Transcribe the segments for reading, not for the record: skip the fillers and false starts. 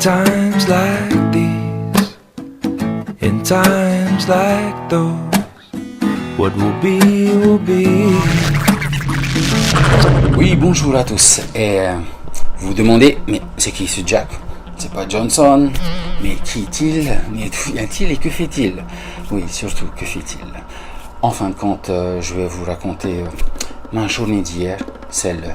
Times like these, in times like those, what will be. Oui, bonjour à tous. Et vous vous demandez, mais c'est qui ce Jack? C'est pas Johnson. Mais qui est-il? D'où vient-il et que fait-il? Oui, surtout, que fait-il? En fin de compte, je vais vous raconter ma journée d'hier, celle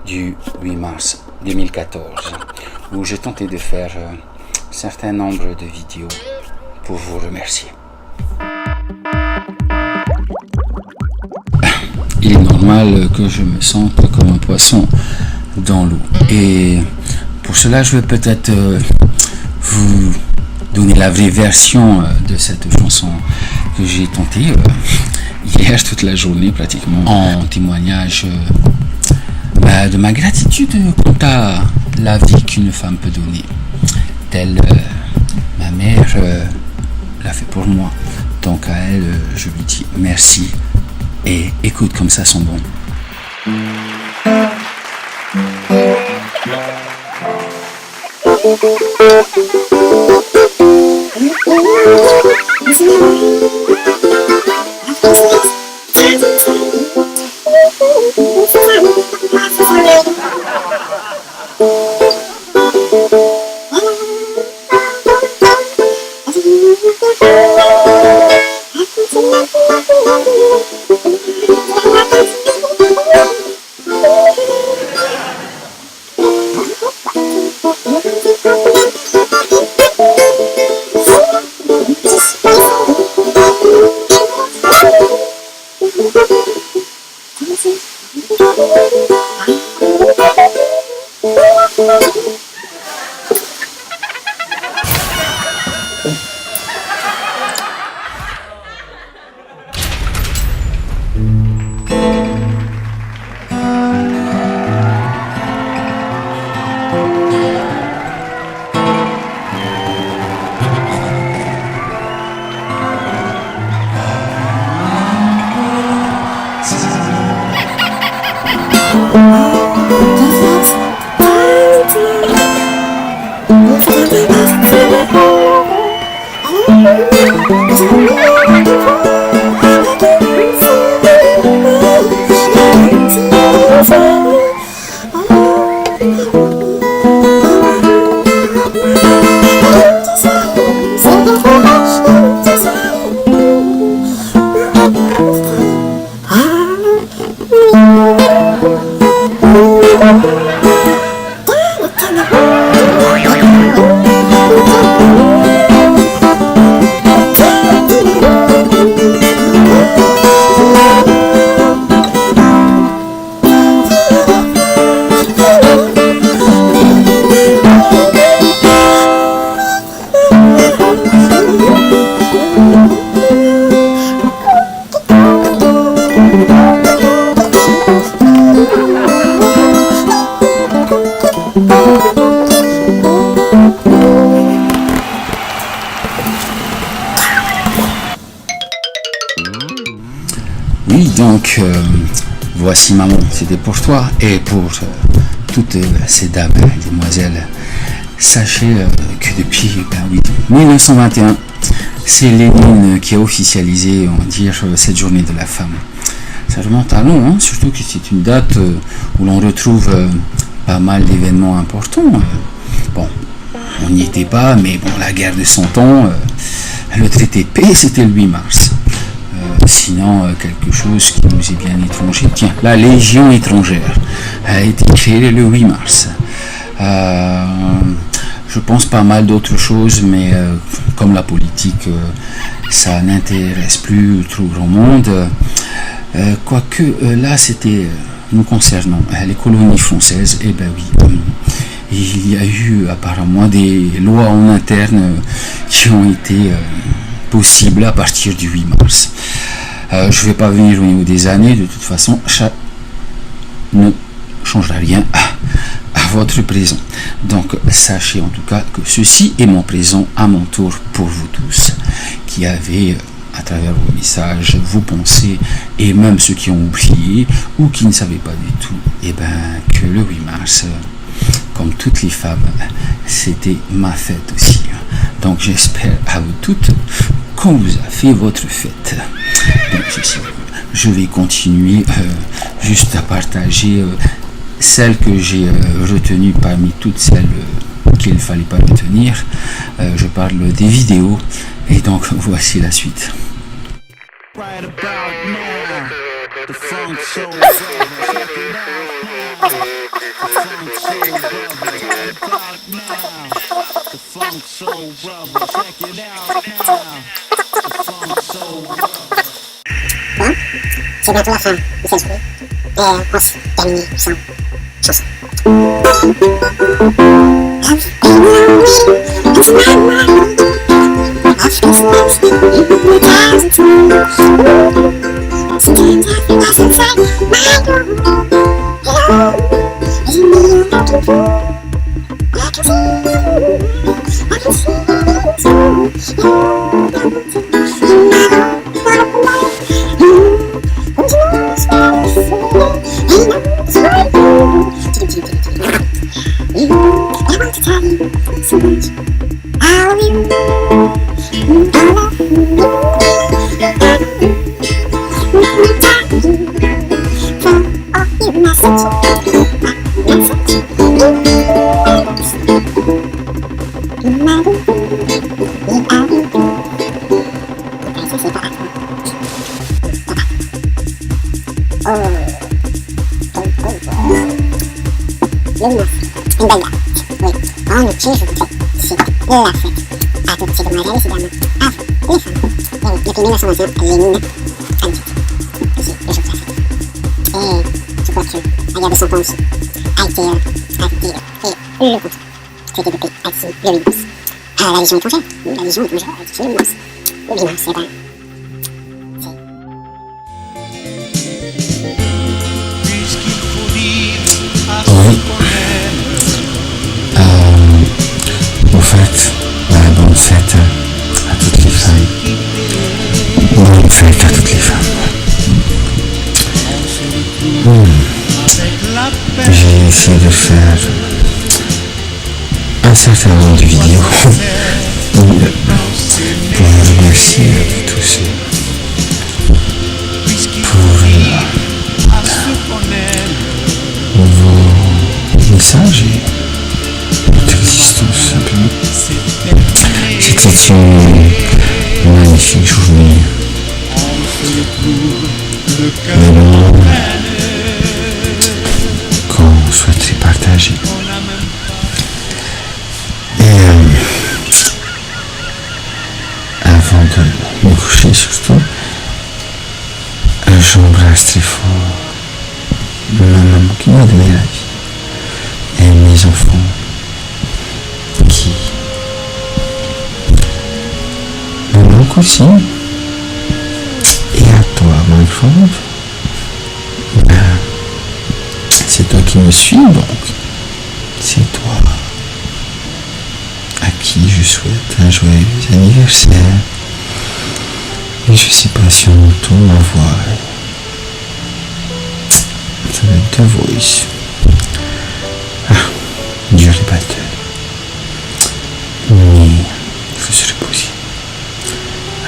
du 8 mars 2014, où j'ai tenté de faire un certain nombre de vidéos pour vous remercier. Il est normal que je me sente comme un poisson dans l'eau. Et pour cela, je vais peut-être vous donner la vraie version de cette chanson que j'ai tenté hier toute la journée pratiquement, en témoignage de ma gratitude quant à la vie qu'une femme peut donner, telle ma mère l'a fait pour moi. Donc à elle, je lui dis merci et écoute comme ça sont bons. Oui, donc voici maman, c'était pour toi et pour toutes ces dames, demoiselles. Sachez que depuis 1921, c'est Lénine qui a officialisé, on va dire, cette journée de la femme. Ça remonte à long, hein, surtout que c'est une date où l'on retrouve pas mal d'événements importants. Bon, on n'y était pas, mais bon, la guerre de 100 ans, le traité de paix, c'était le 8 mars. Sinon, quelque chose qui nous est bien étranger. Tiens, la Légion étrangère a été créée le 8 mars. Je pense pas mal d'autres choses, mais comme la politique, ça n'intéresse plus trop grand monde. Quoique, là, c'était nous concernant les colonies françaises. Eh ben oui, il y a eu apparemment des lois en interne qui ont été possibles à partir du 8 mars. Je ne vais pas venir au niveau des années, de toute façon, ça ne changera rien à votre présent. Donc sachez en tout cas que ceci est mon présent à mon tour pour vous tous qui avez à travers vos messages, vos pensées et même ceux qui ont oublié ou qui ne savaient pas du tout, et que le 8 mars, comme toutes les femmes, c'était ma fête aussi. Donc j'espère à vous toutes qu'on vous a fait votre fête. Donc je vais continuer juste à partager celles que j'ai retenues parmi toutes celles qu'il ne fallait pas retenir. Je parle des vidéos et donc voici la suite. Right about now, the funk soul brother, check it out now. The funk soul brother. Bon, c'est bientôt la fin de cette journée. Et on se termine sans chanson. Une belle date, oui, en outil je vous fais ici la fête à toutes ces demoiselles et ces dames, à vous, les femmes, et oui, depuis 1921, Lénine a dit, ici, le jour de la fête. Et je crois que la guerre de 100 ans aussi a été et le compte, c'était depuis Alcine, le 8 mars. La Légion étrangère, la Légion étrangère a été le 8 mars. Le 8 mars, c'est pas... Oui. En fait, bonne fête à toutes les femmes. Bonne fête à toutes les femmes. J'ai essayé de faire un certain nombre de vidéos pour vous remercier à vous tous pour vos messages et votre existence simplement. C'était une magnifique journée. Vraiment qu'on souhaiterait partager. Et avant de me coucher surtout, j'embrasse très fort ma maman qui m'a donné la vie et mes enfants qui me manquent aussi. Et à toi, mon enfant, c'est toi qui me suis, donc c'est toi à qui je souhaite un joyeux anniversaire. Et je sais pas si on entend ma voix. Ça va être The Voice. Dieu les batteurs. Mais il faut se reposer.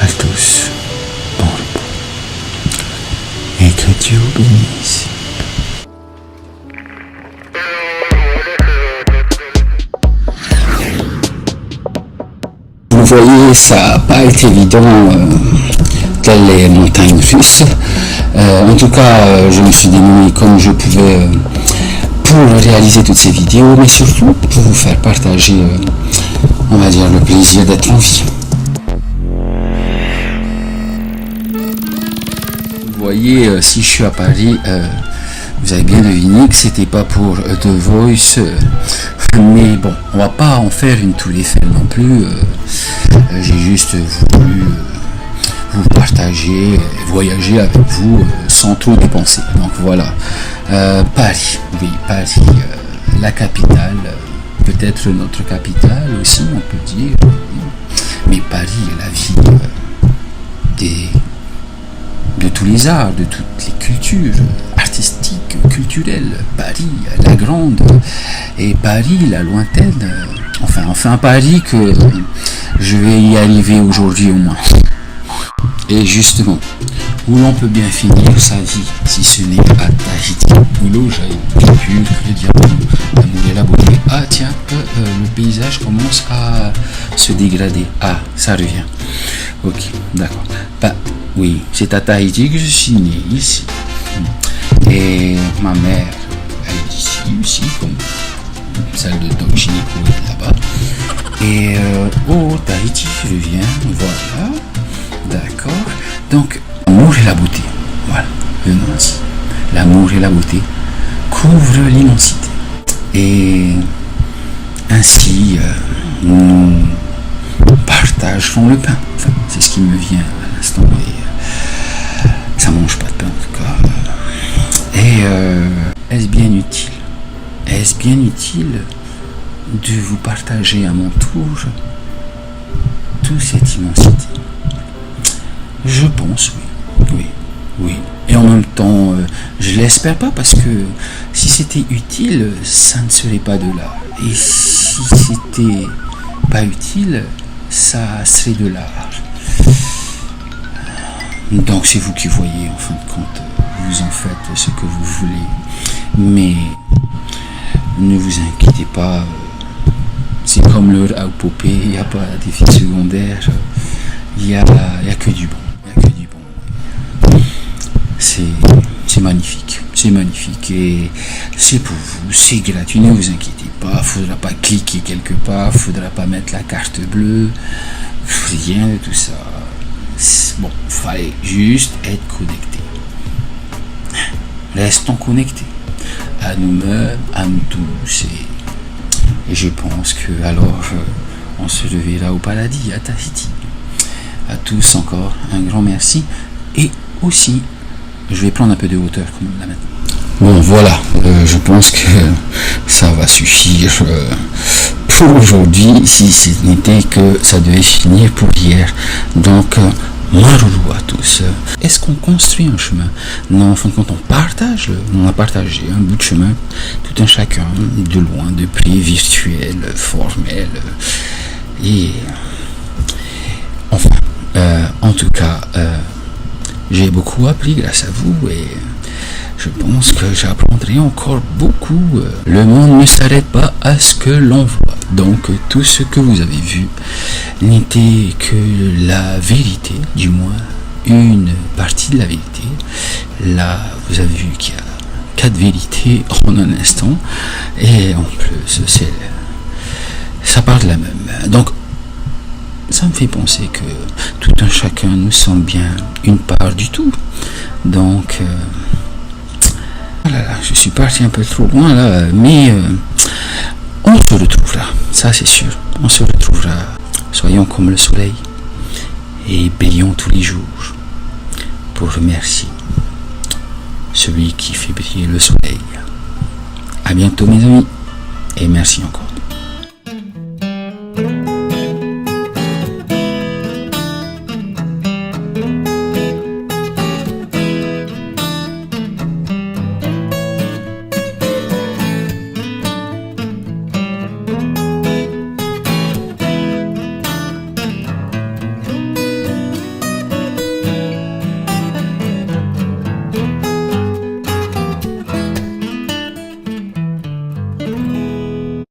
À tous, bon repos. Et que Dieu vous bénisse. Vous voyez, ça n'a pas été évident, telles les montagnes russes. En tout cas, je me suis démené comme je pouvais pour réaliser toutes ces vidéos, mais surtout pour vous faire partager, on va dire, le plaisir d'être en vie. Vous voyez, si je suis à Paris, vous avez bien deviné que c'était pas pour The Voice Mais bon, on va pas en faire une tour Eiffel non plus. J'ai juste voulu vous partager, voyager avec vous sans trop dépenser. Donc voilà, Paris, oui, Paris, la capitale, peut-être notre capitale aussi, on peut dire. Mais Paris est la ville de tous les arts, de toutes les cultures artistiques, culturelles. Paris, la grande, et Paris, la lointaine. Enfin Paris que je vais y arriver aujourd'hui au moins. Et justement, où l'on peut bien finir sa vie, si ce n'est à Tahiti, où l'eau jaillit du pur, le diamant, l'amour et la beauté. Ah tiens, le paysage commence à se dégrader. Ah, ça revient. Ok, d'accord. Bah, oui, c'est à Tahiti que je suis né, ici. Et ma mère, elle est ici aussi, comme celle de Doc Gynéco est là-bas. Et au Tahiti, je viens, voilà. D'accord. Donc, l'amour et la beauté. Voilà, venons ainsi. L'amour et la beauté couvrent l'immensité. Et ainsi, nous partagerons le pain. Enfin, c'est ce qui me vient à l'instant. Et ça mange pas de pain en tout cas. Et est-ce bien utile? Est-ce bien utile de vous partager à mon tour toute cette immensité? Je pense oui. Et en même temps, je l'espère pas parce que si c'était utile, ça ne serait pas de l'art. Et si c'était pas utile, ça serait de l'art. Donc c'est vous qui voyez, en fin de compte, vous en faites ce que vous voulez. Mais ne vous inquiétez pas, c'est comme leur à Popé, il n'y a pas d'effet secondaire, il y a que du bon. C'est magnifique, et c'est pour vous, c'est gratuit, ne vous inquiétez pas, faudra pas cliquer quelque part, faudra pas mettre la carte bleue, rien de tout ça. Bon, fallait juste être connecté. Restons connectés à nous-mêmes, à nous tous, et je pense que alors on se reverra au paradis à Tahiti. À tous encore un grand merci, et aussi je vais prendre un peu de hauteur comme là maintenant. Bon voilà, je pense que ça va suffire pour aujourd'hui, si ce n'était que ça devait finir pour hier. Donc Maruru à tous. Est-ce qu'on construit un chemin? Non, en fin de compte, on a partagé un bout de chemin, tout un chacun, de loin, de près, virtuel, formel, et enfin, en tout cas, j'ai beaucoup appris grâce à vous, et je pense que j'apprendrai encore beaucoup. Le monde ne s'arrête pas à ce que l'on voit. Donc tout ce que vous avez vu n'était que la vérité, du moins une partie de la vérité. Là, vous avez vu qu'il y a 4 vérités en un instant, et en plus, ça part de la même. Donc, ça me fait penser que tout un chacun, nous sommes bien une part du tout. Donc, voilà, je suis parti un peu trop loin là, mais on se retrouvera, ça c'est sûr. On se retrouvera, soyons comme le soleil et brillons tous les jours pour remercier celui qui fait briller le soleil. À bientôt mes amis, et merci encore.